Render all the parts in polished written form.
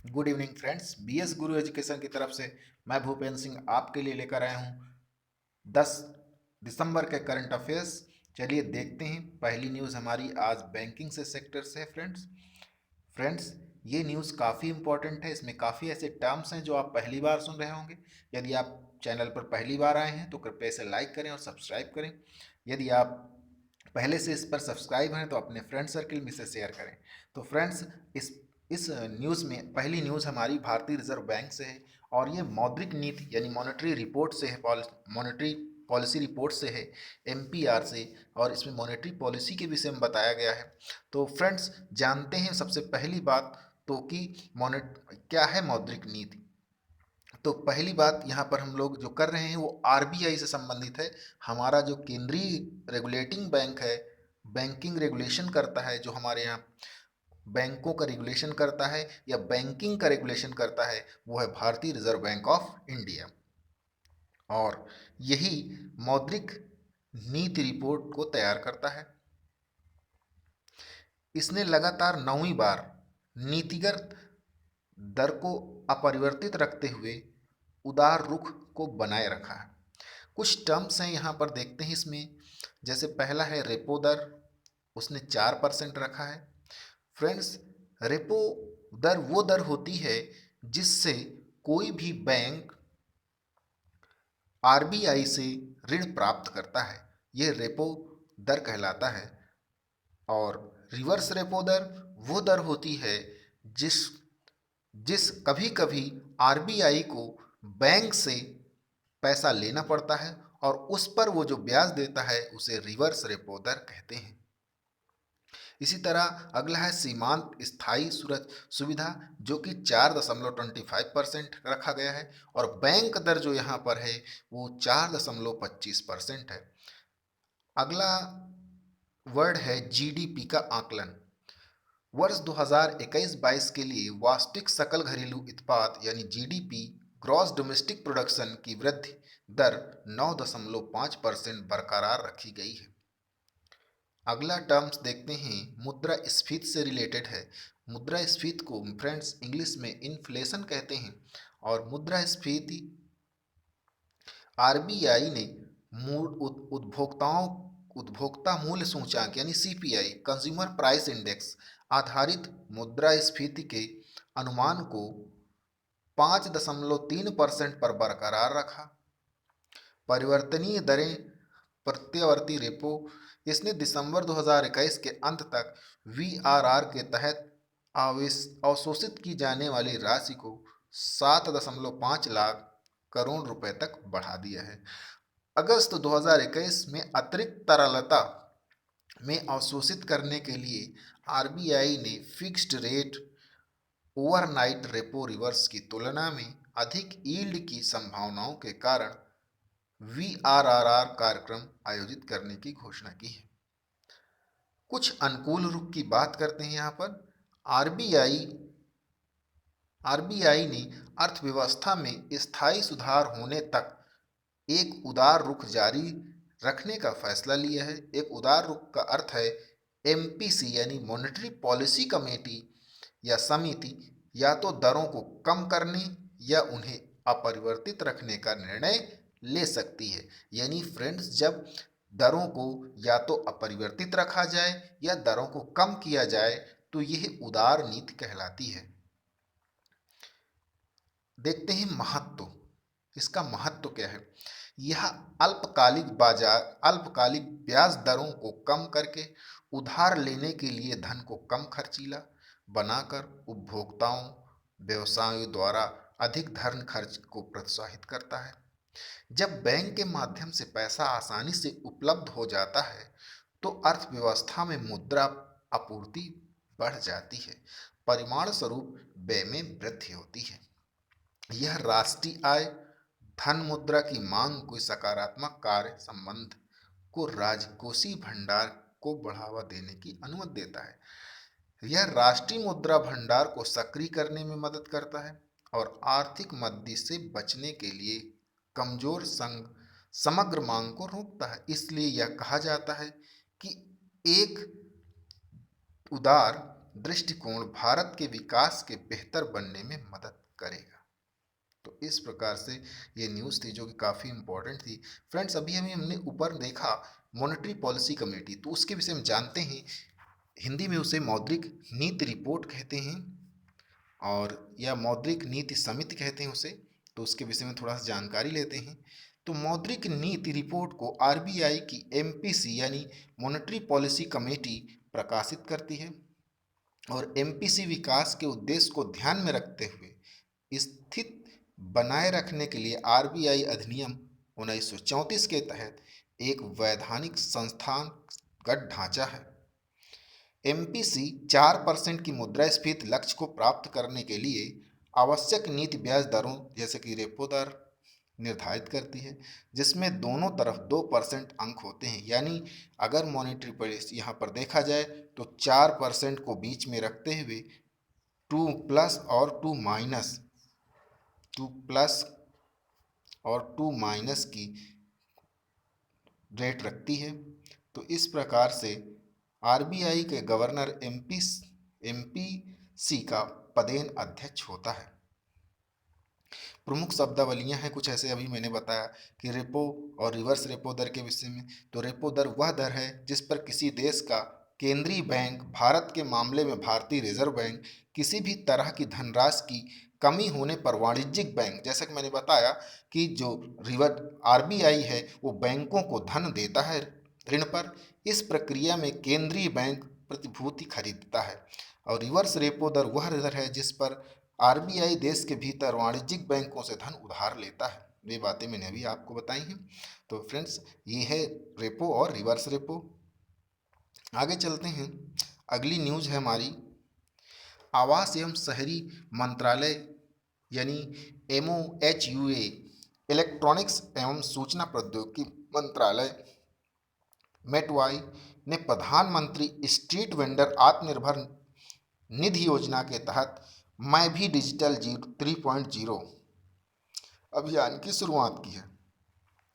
Good evening friends. BS गुरु education की तरफ से मैं भूपेंद्र सिंह आपके लिए लेकर आया हूँ 10 दिसंबर के करंट अफेयर्स। चलिए देखते हैं। पहली न्यूज़ हमारी आज बैंकिंग से सेक्टर से है फ्रेंड्स। फ्रेंड्स, ये न्यूज़ काफ़ी इंपॉर्टेंट है। इसमें काफ़ी ऐसे टर्म्स हैं जो आप पहली बार सुन रहे होंगे। यदि आप चैनल पर पहली बार आए हैं तो कृपया इसे लाइक करें और सब्सक्राइब करें। यदि आप पहले से इस पर सब्सक्राइब हैं तो अपने फ्रेंड सर्किल में इसे शेयर करें। तो फ्रेंड्स, इस न्यूज़ में पहली न्यूज़ हमारी भारतीय रिजर्व बैंक से है और ये मौद्रिक नीति यानी मॉनेटरी रिपोर्ट से है, मॉनेटरी पॉलिसी रिपोर्ट से है, एमपीआर से। और इसमें मॉनेटरी पॉलिसी के विषय में बताया गया है। तो फ्रेंड्स, जानते हैं सबसे पहली बात तो कि मॉनेट क्या है मौद्रिक नीति। तो पहली बात यहाँ पर हम लोग जो कर रहे हैं वो आरबीआई से संबंधित है। हमारा जो केंद्रीय रेगुलेटिंग बैंक है, बैंकिंग रेगुलेशन करता है, जो हमारे यहाँ बैंकों का रेगुलेशन करता है या बैंकिंग का रेगुलेशन करता है, वो है भारतीय रिजर्व बैंक ऑफ इंडिया। और यही मौद्रिक नीति रिपोर्ट को तैयार करता है। इसने लगातार 9वीं बार नीतिगत दर को अपरिवर्तित रखते हुए उदार रुख को बनाए रखा है। कुछ टर्म्स हैं यहाँ पर, देखते हैं इसमें। जैसे पहला है रेपो दर, उसने 4% रखा है। फ्रेंड्स, रेपो दर वो दर होती है जिससे कोई भी बैंक आरबीआई से ऋण प्राप्त करता है, यह रेपो दर कहलाता है। और रिवर्स रेपो दर वो दर होती है जिस जिस कभी कभी आरबीआई को बैंक से पैसा लेना पड़ता है और उस पर वो जो ब्याज देता है उसे रिवर्स रेपो दर कहते हैं। इसी तरह अगला है सीमांत स्थायी सुविधा, जो कि 4.25% रखा गया है। और बैंक दर जो यहाँ पर है वो 4.25% है। अगला वर्ड है जीडीपी का आकलन। वर्ष 2021-22 के लिए वास्तविक सकल घरेलू उत्पाद यानी जीडीपी, ग्रॉस डोमेस्टिक प्रोडक्शन की वृद्धि दर 9.5% बरकरार रखी गई है। अगला टर्म्स देखते हैं, मुद्रास्फीति से रिलेटेड है। मुद्रास्फीति को फ्रेंड्स इंग्लिश में इन्फ्लेशन कहते हैं। और मुद्रास्फीति आरबीआई ने उपभोक्ता मूल्य सूचांक यानी सीपीआई, कंज्यूमर प्राइस इंडेक्स आधारित मुद्रास्फीति के अनुमान को 5.3% पर बरकरार रखा। परिवर्तनीय दरें प्रत्यावर्ती रेपो, इसने दिसंबर 2021 के अंत तक वीआरआर के तहत अवशोषित की जाने वाली राशि को 7.5 लाख करोड़ रुपए तक बढ़ा दिया है। अगस्त 2021 में अतिरिक्त तरलता में अवशोषित करने के लिए आरबीआई ने fixed rate overnight repo reverse की तुलना में अधिक यील्ड की संभावनाओं के कारण वीआरआर कार्यक्रम आयोजित करने की घोषणा की है। कुछ अनुकूल रुख की बात करते हैं यहाँ पर। आरबीआई आरबीआई ने अर्थव्यवस्था में स्थायी सुधार होने तक एक उदार रुख जारी रखने का फैसला लिया है। एक उदार रुख का अर्थ है एमपीसी यानी मॉनेटरी पॉलिसी कमेटी या समिति या तो दरों को कम करने या उन्हें अपरिवर्तित रखने का निर्णय ले सकती है। यानी फ्रेंड्स, जब दरों को या तो अपरिवर्तित रखा जाए या दरों को कम किया जाए तो यह उदार नीति कहलाती है। देखते हैं महत्व, इसका महत्व क्या है। यह अल्पकालिक ब्याज दरों को कम करके उधार लेने के लिए धन को कम खर्चीला बनाकर उपभोक्ताओं व्यवसायों द्वारा अधिक धन खर्च को प्रोत्साहित करता है। जब बैंक के माध्यम से पैसा आसानी से उपलब्ध हो जाता है तो अर्थव्यवस्था में मुद्रा आपूर्ति बढ़ जाती है, परिमाण स्वरूप व्यय में वृद्धि होती है। यह राष्ट्रीय आय, धन मुद्रा की मांग को सकारात्मक कार्य संबंध को राजकोषीय भंडार को बढ़ावा देने की अनुमति देता है। यह राष्ट्रीय मुद्रा भंडार को सक्रिय करने में मदद करता है और आर्थिक मंदी से बचने के लिए कमजोर समग्र मांग को रोकता है। इसलिए यह कहा जाता है कि एक उदार दृष्टिकोण भारत के विकास के बेहतर बनने में मदद करेगा। तो इस प्रकार से ये न्यूज़ थी जो कि काफ़ी इंपॉर्टेंट थी। फ्रेंड्स, अभी हमने ऊपर देखा मॉनेटरी पॉलिसी कमेटी, तो उसके विषय में जानते हैं। हिंदी में उसे मौद्रिक नीति रिपोर्ट कहते हैं और या मौद्रिक नीति समिति कहते हैं उसे। तो उसके विषय में थोड़ा सा जानकारी लेते हैं। तो मौद्रिक नीति रिपोर्ट को आरबीआई की एमपीसी यानी मॉनेटरी पॉलिसी कमेटी प्रकाशित करती है और एमपीसी विकास के उद्देश्य को ध्यान में रखते हुए स्थित बनाए रखने के लिए आरबीआई अधिनियम 1934 के तहत एक वैधानिक संस्थागत ढांचा है। एमपीसी 4% की मुद्रास्फीति लक्ष्य को प्राप्त करने के लिए आवश्यक नीति ब्याज दरों जैसे कि रेपो दर निर्धारित करती है, जिसमें दोनों तरफ 2% अंक होते हैं। यानी अगर मॉनेटरी पॉलिसी यहाँ पर देखा जाए तो 4% को बीच में रखते हुए 2 प्लस और 2 माइनस 2 प्लस और 2 माइनस की रेट रखती है। तो इस प्रकार से आरबीआई के गवर्नर एमपीसी का पदेन अध्यक्ष होता है। प्रमुख शब्दावलियां हैं कुछ ऐसे, अभी मैंने बताया कि रेपो और रिवर्स रेपो दर के विषय में। तो रेपो दर वह दर है जिस पर किसी देश का केंद्रीय बैंक, भारत के मामले में भारतीय रिजर्व बैंक, किसी भी तरह की धनराशि की कमी होने पर वाणिज्यिक बैंक, जैसा कि मैंने बताया कि जो आरबीआई है वो बैंकों को धन देता है ऋण पर। इस प्रक्रिया में केंद्रीय बैंक प्रतिभूति खरीदता है। और रिवर्स रेपो दर वह दर है जिस पर आरबीआई देश के भीतर वाणिज्यिक बैंकों से धन उधार लेता है। ये बातें मैंने अभी आपको बताई हैं। तो फ्रेंड्स, ये है रेपो और रिवर्स रेपो। आगे चलते हैं। अगली न्यूज़ है हमारी आवास एवं शहरी मंत्रालय यानी MOHUA, इलेक्ट्रॉनिक्स एवं सूचना प्रौद्योगिकी मंत्रालय मेटवाई ने प्रधानमंत्री स्ट्रीट वेंडर आत्मनिर्भर निधि योजना के तहत मैं भी डिजिटल 3.0 अभियान की शुरुआत की है।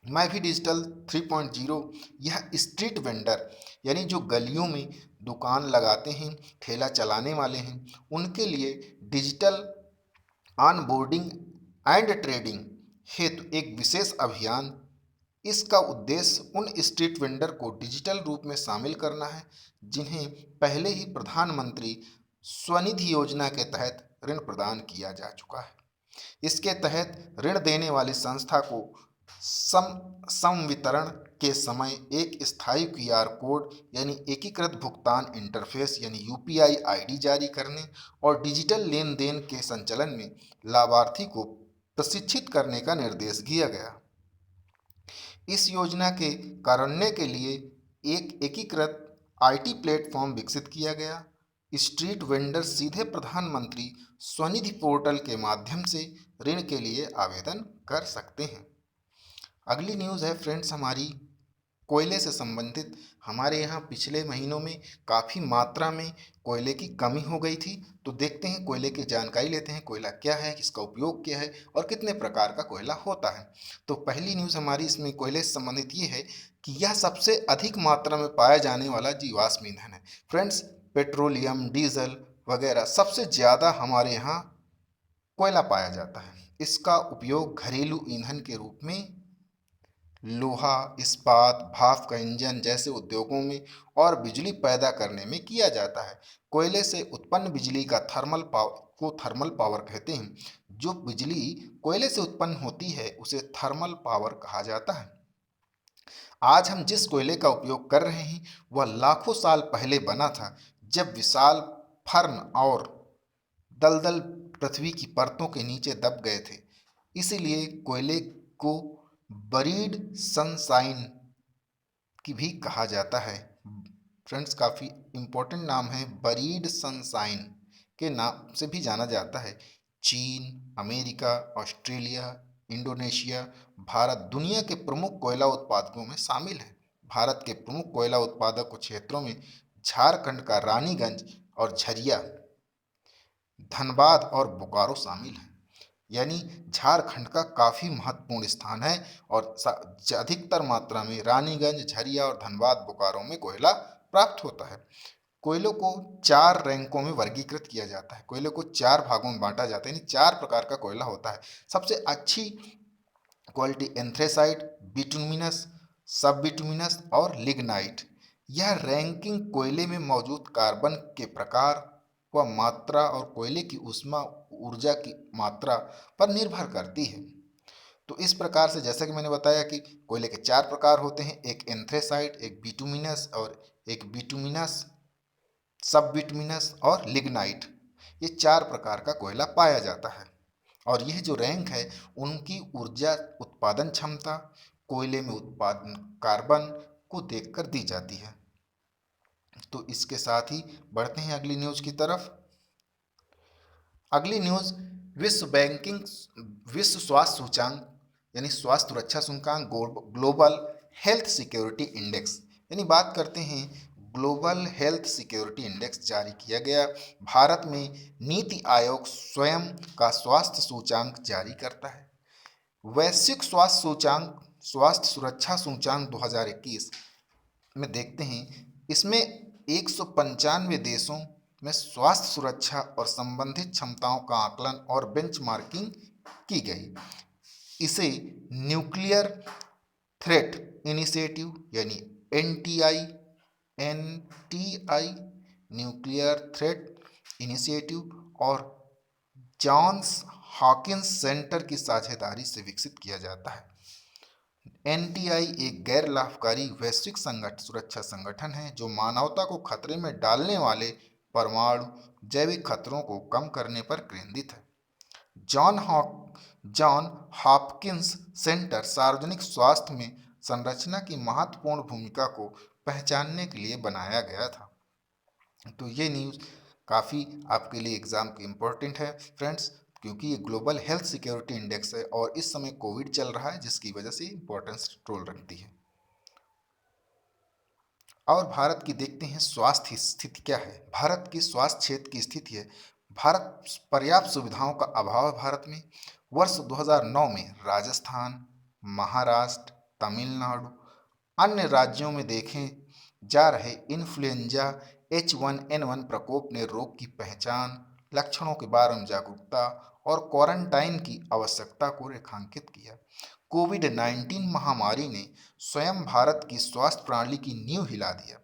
मैं भी डिजिटल 3.0 यह स्ट्रीट वेंडर यानी जो गलियों में दुकान लगाते हैं, ठेला चलाने वाले हैं, उनके लिए डिजिटल ऑनबोर्डिंग एंड ट्रेडिंग हेतु एक विशेष अभियान। इसका उद्देश्य उन स्ट्रीट वेंडर को डिजिटल रूप में शामिल करना है जिन्हें पहले ही प्रधानमंत्री स्वनिधि योजना के तहत ऋण प्रदान किया जा चुका है। इसके तहत ऋण देने वाली संस्था को संवितरण के समय एक स्थायी QR कोड यानी एकीकृत भुगतान इंटरफेस यानी UPI ID जारी करने और डिजिटल लेन देन के संचालन में लाभार्थी को प्रशिक्षित करने का निर्देश दिया गया। इस योजना के कार्यान्वयन के लिए एक एकीकृत IT प्लेटफॉर्म विकसित किया गया। स्ट्रीट वेंडर सीधे प्रधानमंत्री स्वनिधि पोर्टल के माध्यम से ऋण के लिए आवेदन कर सकते हैं। अगली न्यूज़ है फ्रेंड्स हमारी कोयले से संबंधित। हमारे यहाँ पिछले महीनों में काफ़ी मात्रा में कोयले की कमी हो गई थी। तो देखते हैं, कोयले की जानकारी लेते हैं। कोयला क्या है, किसका उपयोग क्या है और कितने प्रकार का कोयला होता है। तो पहली न्यूज़ हमारी इसमें कोयले से संबंधित ये है कि यह सबसे अधिक मात्रा में पाया जाने वाला जीवाश्म ईंधन है। फ्रेंड्स, पेट्रोलियम, डीजल वगैरह सबसे ज़्यादा हमारे यहाँ कोयला पाया जाता है। इसका उपयोग घरेलू ईंधन के रूप में लोहा, इस्पात, भाप का इंजन जैसे उद्योगों में और बिजली पैदा करने में किया जाता है। कोयले से उत्पन्न बिजली का थर्मल पावर कहते हैं। जो बिजली कोयले से उत्पन्न होती है उसे थर्मल पावर कहा जाता है। आज हम जिस कोयले का उपयोग कर रहे हैं वह लाखों साल पहले बना था, जब विशाल फर्न और दलदल पृथ्वी की परतों के नीचे दब गए थे। इसीलिए कोयले को बरीड सनशाइन की भी कहा जाता है। फ्रेंड्स, काफ़ी इम्पोर्टेंट नाम है। बरीड सनशाइन के नाम से भी जाना जाता है। चीन, अमेरिका, ऑस्ट्रेलिया, इंडोनेशिया, भारत दुनिया के प्रमुख कोयला उत्पादकों में शामिल है। भारत के प्रमुख कोयला उत्पादक क्षेत्रों में झारखंड का रानीगंज और झरिया, धनबाद और बोकारो शामिल है। यानी झारखंड का काफ़ी महत्वपूर्ण स्थान है और अधिकतर मात्रा में रानीगंज, झरिया और धनबाद, बोकारो में कोयला प्राप्त होता है। कोयलों को 4 रैंकों में वर्गीकृत किया जाता है। कोयले को 4 भागों में बांटा जाता है, यानी 4 प्रकार का कोयला होता है। सबसे अच्छी क्वालिटी एंथ्रेसाइट, बिटुमिनस, सब बिटुमिनस और लिग्नाइट। यह रैंकिंग कोयले में मौजूद कार्बन के प्रकार व मात्रा और कोयले की ऊष्मा ऊर्जा की मात्रा पर निर्भर करती है। तो इस प्रकार से जैसा कि मैंने बताया कि कोयले के 4 प्रकार होते हैं, एक एंथ्रेसाइट, एक बिटुमिनस और एक बिटुमिनस, सब बिटुमिनस और लिग्नाइट। ये 4 प्रकार का कोयला पाया जाता है और यह जो रैंक है उनकी ऊर्जा उत्पादन क्षमता, कोयले में उत्पादन कार्बन को देखकर दी जाती है। तो इसके साथ ही बढ़ते हैं अगली न्यूज की तरफ। अगली न्यूज, विश्व स्वास्थ्य सूचांक यानी स्वास्थ्य सुरक्षा सूचकांक, ग्लोबल हेल्थ सिक्योरिटी इंडेक्स, यानी बात करते हैं ग्लोबल हेल्थ सिक्योरिटी इंडेक्स जारी किया गया। भारत में नीति आयोग स्वयं का स्वास्थ्य सूचांक जारी करता है। वैश्विक स्वास्थ्य सूचांक, स्वास्थ्य सुरक्षा सूचांक 2021 में देखते हैं, इसमें 195 देशों में स्वास्थ्य सुरक्षा और संबंधित क्षमताओं का आकलन और बेंचमार्किंग की गई। इसे न्यूक्लियर थ्रेट इनिशिएटिव यानी एनटीआई न्यूक्लियर थ्रेट इनिशिएटिव और जॉन्स हॉकिंस सेंटर की साझेदारी से विकसित किया जाता है। एनटीआई एक गैर लाभकारी वैश्विक सुरक्षा संगठन है जो मानवता को खतरे में डालने वाले परमाणु जैविक खतरों को कम करने पर केंद्रित है। जॉन हॉपकिंस सेंटर सार्वजनिक स्वास्थ्य में संरचना की महत्वपूर्ण भूमिका को पहचानने के लिए बनाया गया था। तो ये न्यूज़ काफ़ी आपके लिए एग्ज़ाम के इम्पोर्टेंट है फ्रेंड्स, क्योंकि ये ग्लोबल हेल्थ सिक्योरिटी इंडेक्स है और इस समय कोविड चल रहा है जिसकी वजह से इम्पोर्टेंस रोल रखती है। और भारत की देखते हैं स्वास्थ्य स्थिति क्या है। भारत की स्वास्थ्य क्षेत्र की स्थिति है, भारत पर्याप्त सुविधाओं का अभाव है भारत में। वर्ष 2009 में राजस्थान, महाराष्ट्र, तमिलनाडु, अन्य राज्यों में देखे जा रहे इन्फ्लुएंजा H1N1 प्रकोप ने रोग की पहचान, लक्षणों के बारे में जागरूकता और क्वारंटाइन की आवश्यकता को रेखांकित किया। कोविड-19 महामारी ने स्वयं भारत की स्वास्थ्य प्रणाली की नींव हिला दिया।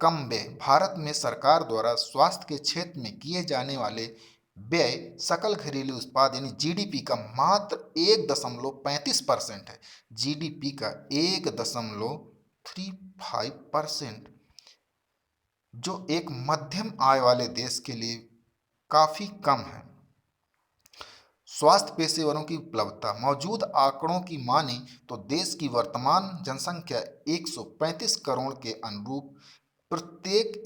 कम व्यय, भारत में सरकार द्वारा स्वास्थ्य के क्षेत्र में किए जाने वाले व्यय सकल घरेलू उत्पाद यानी जीडीपी का मात्र 1.35% है। जीडीपी का 1.35%, जो एक मध्यम आय वाले देश के लिए काफी कम है। स्वास्थ्य पेशेवरों की उपलब्धता, मौजूद आंकड़ों की माने तो देश की वर्तमान जनसंख्या 135 करोड़ के अनुरूप प्रत्येक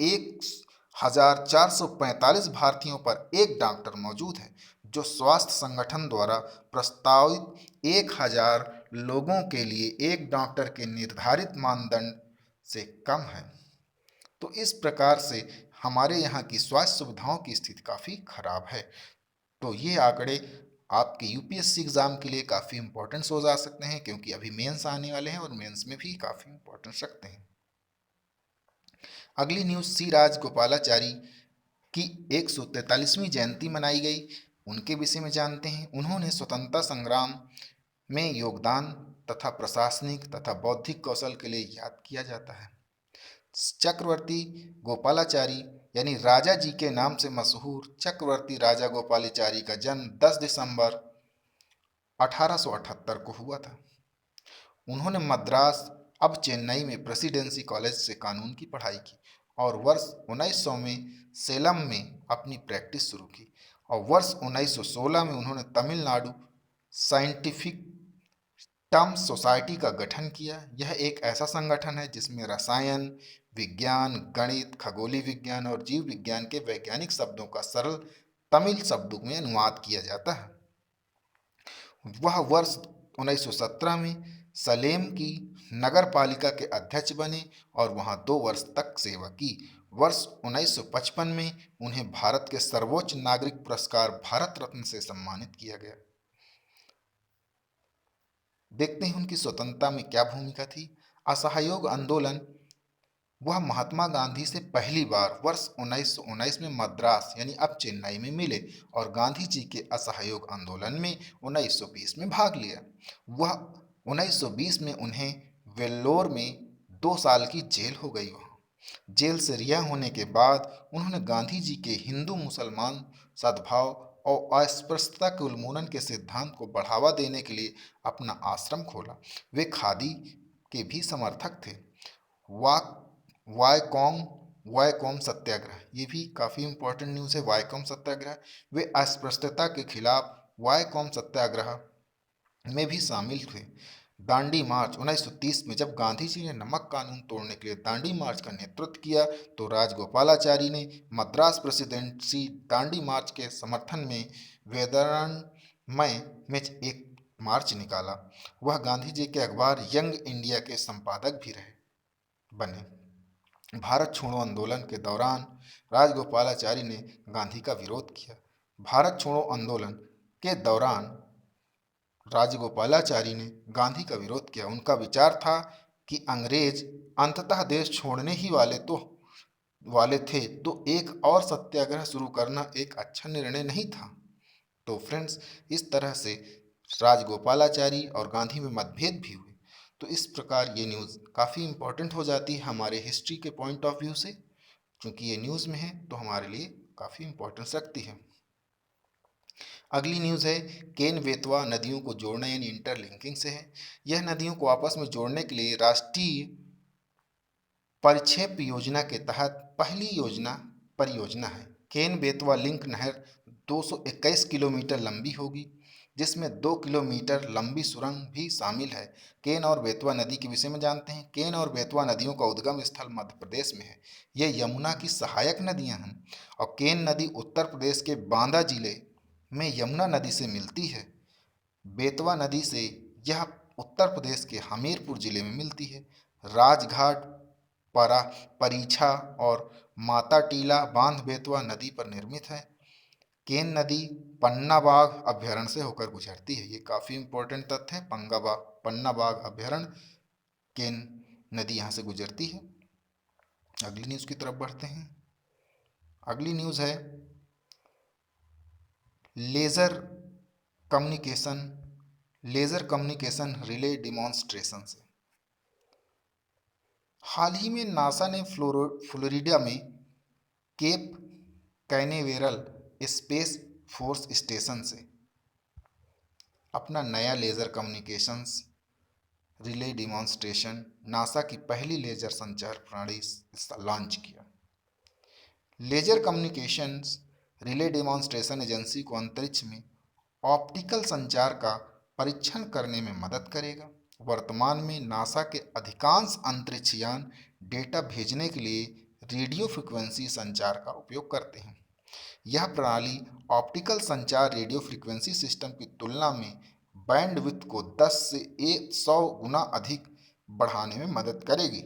1445 भारतीयों पर एक डॉक्टर मौजूद है, जो स्वास्थ्य संगठन द्वारा प्रस्तावित 1000 लोगों के लिए एक डॉक्टर के निर्धारित मानदंड से कम है। तो इस प्रकार से हमारे यहाँ की स्वास्थ्य सुविधाओं की स्थिति काफ़ी खराब है। तो ये आंकड़े आपके यूपीएससी एग्जाम के लिए काफ़ी इंपॉर्टेंस हो जा सकते हैं, क्योंकि अभी मेंस आने वाले हैं और मेंस में भी काफ़ी इंपॉर्टेंस रखते हैं। अगली न्यूज़, सी राजगोपालाचारी की 143वीं जयंती मनाई गई, उनके विषय में जानते हैं। उन्होंने स्वतंत्रता संग्राम में योगदान तथा प्रशासनिक तथा बौद्धिक कौशल के लिए याद किया जाता है। चक्रवर्ती गोपालाचारी यानी राजा जी के नाम से मशहूर चक्रवर्ती राजा गोपालाचारी का जन्म 10 दिसंबर 1878 को हुआ था। उन्होंने मद्रास, अब चेन्नई में प्रेसिडेंसी कॉलेज से कानून की पढ़ाई की और वर्ष 1900 में सेलम में अपनी प्रैक्टिस शुरू की और वर्ष 1916 में उन्होंने तमिलनाडु साइंटिफिक टर्म सोसाइटी का गठन किया। यह एक ऐसा संगठन है जिसमें रसायन विज्ञान, गणित, खगोलीय विज्ञान और जीव विज्ञान के वैज्ञानिक शब्दों का सरल तमिल शब्दों में अनुवाद किया जाता है। वह वर्ष 1917 में सलेम की नगर पालिका के अध्यक्ष बने और वहां 2 वर्ष तक सेवा की। वर्ष 1955 में उन्हें भारत के सर्वोच्च नागरिक पुरस्कार भारत रत्न से सम्मानित किया गया। देखते हैं उनकी स्वतंत्रता में क्या भूमिका थी। असहयोग आंदोलन वह महात्मा गांधी से पहली बार वर्ष 1919 में मद्रास यानी अब चेन्नई में मिले और गांधी जी के असहयोग आंदोलन में 1920 में भाग लिया। वह 1920 में उन्हें वेल्लोर में 2 साल की जेल हो गई। वहाँ जेल से रिहा होने के बाद उन्होंने गांधी जी के हिंदू मुसलमान सद्भाव और अस्पृश्यता के उन्मूलन के सिद्धांत को बढ़ावा देने के लिए अपना आश्रम खोला। वे खादी के भी समर्थक थे। वाक वायकॉम वायकॉम सत्याग्रह, ये भी काफ़ी इंपॉर्टेंट न्यूज़ है। वायकॉम सत्याग्रह, वे अस्पृश्यता के खिलाफ वायकॉम सत्याग्रह में भी शामिल थे। दांडी मार्च 1930 में जब गांधी जी ने नमक कानून तोड़ने के लिए दांडी मार्च का नेतृत्व किया तो राजगोपालाचारी ने मद्रास प्रेसिडेंसी दांडी मार्च के समर्थन में वेदरमय में एक मार्च निकाला। वह गांधी जी के अखबार यंग इंडिया के संपादक भी रहे बने। भारत छोड़ो आंदोलन के दौरान राजगोपालाचारी ने गांधी का विरोध किया। भारत छोड़ो आंदोलन के दौरान राजगोपालाचारी ने गांधी का विरोध किया। उनका विचार था कि अंग्रेज अंततः देश छोड़ने ही वाले थे, तो एक और सत्याग्रह शुरू करना एक अच्छा निर्णय नहीं था। तो फ्रेंड्स, इस तरह से राजगोपालाचारी और गांधी में मतभेद भी हुए। तो इस प्रकार ये न्यूज़ काफ़ी इम्पोर्टेंट हो जाती है हमारे हिस्ट्री के पॉइंट ऑफ व्यू से। क्योंकि ये न्यूज़ में है तो हमारे लिए काफ़ी इम्पोर्टेंस रखती है। अगली न्यूज़ है केन बेतवा नदियों को जोड़ना यानी इंटरलिंकिंग से है। यह नदियों को आपस में जोड़ने के लिए राष्ट्रीय परिक्षेप योजना के तहत पहली परियोजना है। केन बेतवा लिंक नहर 221 किलोमीटर लंबी होगी, जिसमें 2 किलोमीटर लंबी सुरंग भी शामिल है। केन और बेतवा नदी के विषय में जानते हैं। केन और बेतवा नदियों का उद्गम स्थल मध्य प्रदेश में है। ये यमुना की सहायक नदियां हैं और केन नदी उत्तर प्रदेश के बांदा जिले में यमुना नदी से मिलती है। बेतवा नदी से यह उत्तर प्रदेश के हमीरपुर जिले में मिलती है। राजघाट परीछा और माता टीला बांध बेतवा नदी पर निर्मित है। केन नदी पन्ना बाघ अभ्यारण्य से होकर गुजरती है। ये काफ़ी इंपॉर्टेंट तथ्य है। पन्ना बाघ अभ्यारण्य, केन नदी यहाँ से गुजरती है। अगली न्यूज़ की तरफ बढ़ते हैं। अगली न्यूज़ है लेज़र कम्युनिकेशन रिले डिमॉन्स्ट्रेशन से। हाल ही में नासा ने फ्लोरिडा में केप कैनेवेरल स्पेस फोर्स स्टेशन से अपना नया laser communications relay demonstration NASA की पहली लेज़र संचार प्रणाली लॉन्च किया। Laser communications relay demonstration agency को अंतरिक्ष में ऑप्टिकल संचार का परीक्षण करने में मदद करेगा। वर्तमान में नासा के अधिकांश अंतरिक्ष यान डेटा भेजने के लिए रेडियो फ्रिक्वेंसी संचार का उपयोग करते हैं। यह प्रणाली ऑप्टिकल संचार रेडियो फ्रिक्वेंसी सिस्टम की तुलना में बैंडविड्थ को 10 से 100 गुना अधिक बढ़ाने में मदद करेगी।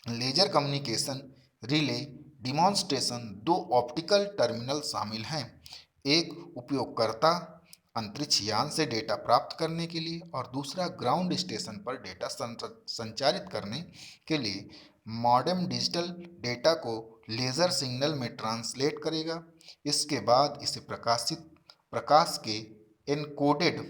Laser communication relay demonstration 2 optical terminal शामिल हैं। एक उपयोगकर्ता अंतरिक्ष यान से डेटा प्राप्त करने के लिए और दूसरा ग्राउंड स्टेशन पर डेटा संचारित करने के लिए मॉडेम डिजिटल डेटा को लेज़र सिग्नल में ट्रांसलेट करेगा। इसके बाद इसे प्रकाश के एन्कोडेड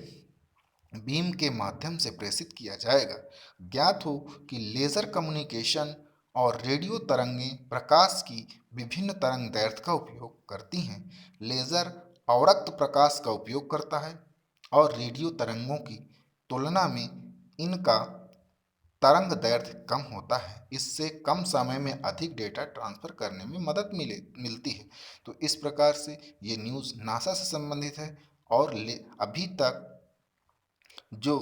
बीम के माध्यम से प्रेषित किया जाएगा। ज्ञात हो कि लेज़र कम्युनिकेशन और रेडियो तरंगें प्रकाश की विभिन्न तरंग दैर्ध्य का उपयोग करती हैं। लेज़र अवरक्त प्रकाश का उपयोग करता है और रेडियो तरंगों की तुलना में इनका तरंग दैर्ध्य कम होता है। इससे कम समय में अधिक डेटा ट्रांसफ़र करने में मदद मिलती है। तो इस प्रकार से ये न्यूज़ नासा से संबंधित है और अभी तक जो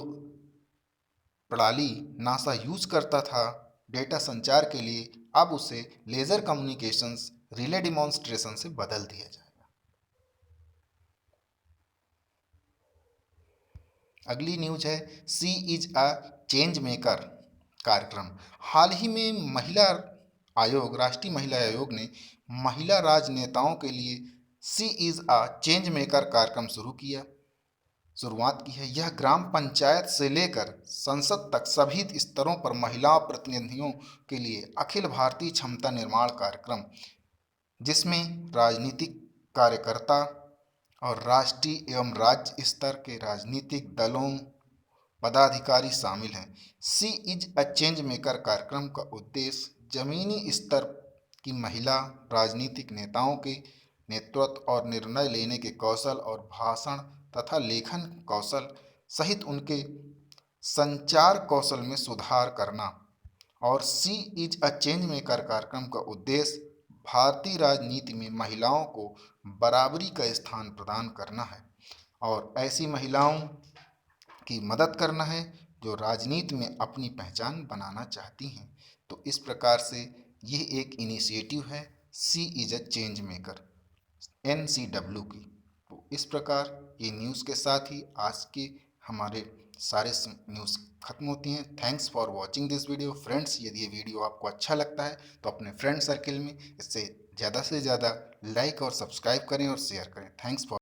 प्रणाली नासा यूज करता था डेटा संचार के लिए, अब उसे लेज़र कम्युनिकेशंस रिले डिमॉन्स्ट्रेशन से बदल दिया जाएगा। अगली न्यूज है she is a change maker कार्यक्रम। हाल ही में राष्ट्रीय महिला आयोग ने महिला राजनेताओं के लिए सी इज अ चेंज मेकर कार्यक्रम शुरू किया। शुरुआत की है। यह ग्राम पंचायत से लेकर संसद तक सभी स्तरों पर महिला प्रतिनिधियों के लिए अखिल भारतीय क्षमता निर्माण कार्यक्रम, जिसमें राजनीतिक कार्यकर्ता और राष्ट्रीय एवं राज्य स्तर के राजनीतिक दलों पदाधिकारी शामिल हैं। सी इज अ चेंज मेकर कार्यक्रम का उद्देश्य जमीनी स्तर की महिला राजनीतिक नेताओं के नेतृत्व और निर्णय लेने के कौशल और भाषण तथा लेखन कौशल सहित उनके संचार कौशल में सुधार करना। और सी इज अ चेंज मेकर कार्यक्रम का उद्देश्य भारतीय राजनीति में महिलाओं को बराबरी का स्थान प्रदान करना है और ऐसी महिलाओं की मदद करना है जो राजनीति में अपनी पहचान बनाना चाहती हैं। तो इस प्रकार से यह एक इनिशिएटिव है she is a change maker NCW की। तो इस प्रकार ये न्यूज़ के साथ ही आज के हमारे सारे न्यूज़ खत्म होती हैं। Thanks for watching this video friends. यदि ये वीडियो आपको अच्छा लगता है तो अपने फ्रेंड सर्किल में इससे ज़्यादा से ज़्यादा लाइक और सब्सक्राइब करें और शेयर करें। Thanks for